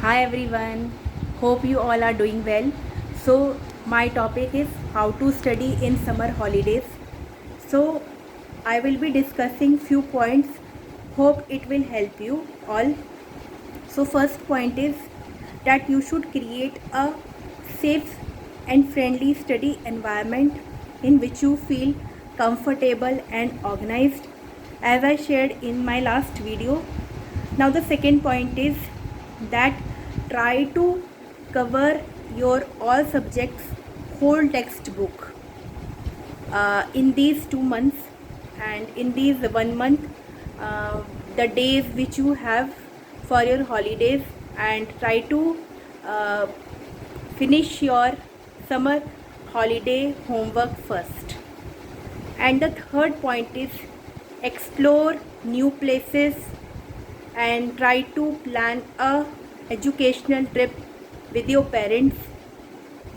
Hi everyone, hope you all are doing well. So, my topic is how to study in summer holidays. So, I will be discussing few points. Hope it will help you all. So, first point is that you should create a safe and friendly study environment in which you feel comfortable and organized, as I shared in my last video. Now, the second point is that try to cover your all subjects whole textbook in these 2 months, and in these 1 month, uh, the days which you have for your holidays, and try to uh, finish your summer holiday homework first. And the third point is explore new places and try to plan a educational trip with your parents,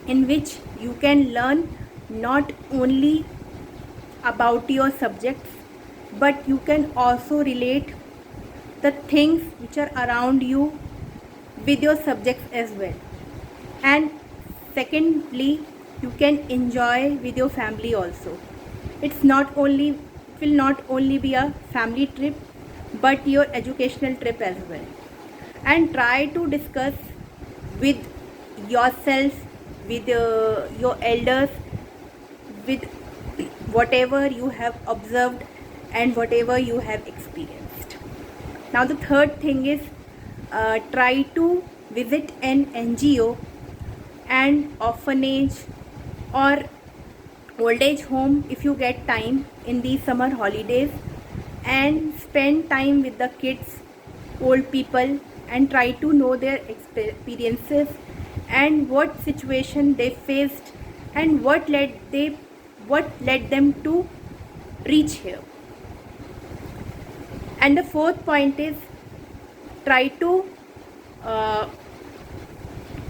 in which you can learn not only about your subjects, but you can also relate the things which are around you with your subjects as well. And secondly, you can enjoy with your family also. It will not only be a family trip, but your educational trip as well. And try to discuss with yourself, with your elders, with whatever you have observed and whatever you have experienced. Now, the third thing is try to visit an NGO and orphanage or old age home if you get time in these summer holidays, and spend time with the kids, old people, and try to know their experiences and what situation they faced and what led them to reach here. And the fourth point is try to uh,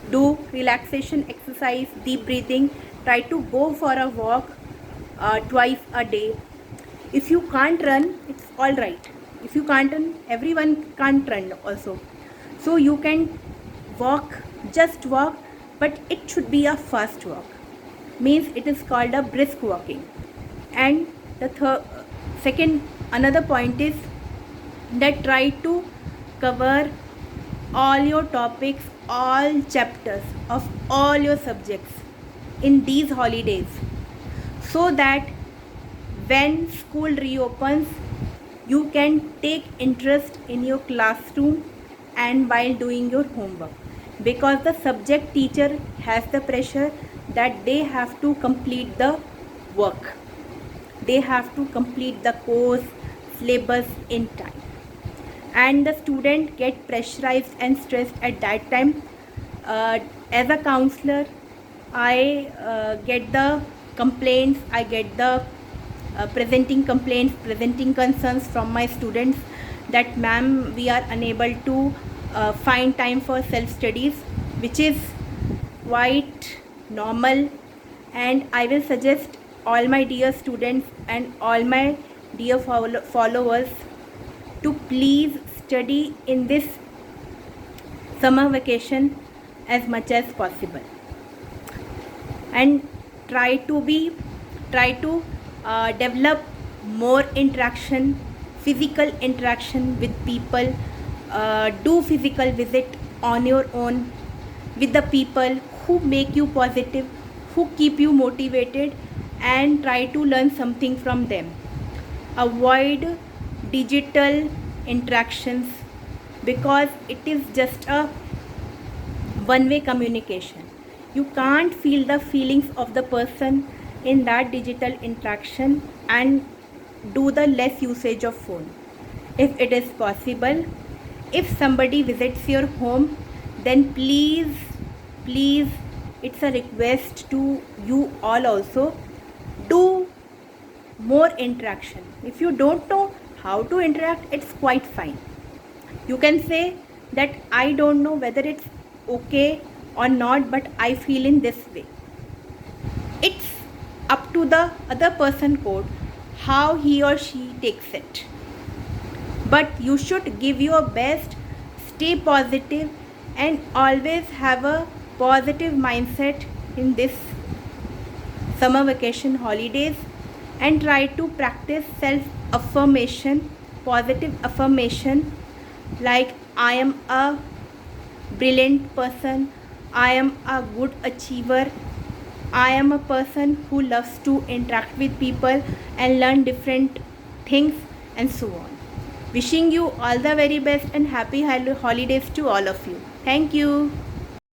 do relaxation exercise, deep breathing. Try to go for a walk twice a day. If you can't run, it's all right. If you can't run, everyone can't run also. So you can walk, just walk, but it should be a fast walk. Means it is called a brisk walking. And the second, another point is that try to cover all your topics, all chapters of all your subjects in these holidays, so that when school reopens, you can take interest in your classroom and while doing your homework, because the subject teacher has the pressure that they have to complete the work, they have to complete the course syllabus in time, and the student get pressurized and stressed at that time. As a counselor, I get the complaints, I get the presenting complaints, presenting concerns from my students that ma'am, we are unable to find time for self studies, which is quite normal. And I will suggest all my dear students and all my dear followers to please study in this summer vacation as much as possible, and try to develop more interaction, physical interaction with people. Do physical visit on your own with the people who make you positive, who keep you motivated, and try to learn something from them. Avoid digital interactions, because it is just a one way communication. You can't feel the feelings of the person in that digital interaction, and do the less usage of phone if it is possible. If somebody visits your home, then please, it's a request to you all also, do more interaction. If you don't know how to interact, it's quite fine. You can say that I don't know whether it's okay or not, but I feel in this way. It's up to the other person code how he or she takes it. But you should give your best, stay positive, and always have a positive mindset in this summer vacation holidays, and try to practice self affirmation, positive affirmation, like I am a brilliant person, I am a good achiever, I am a person who loves to interact with people and learn different things, and so on. Wishing you all the very best and happy holidays to all of you. Thank you.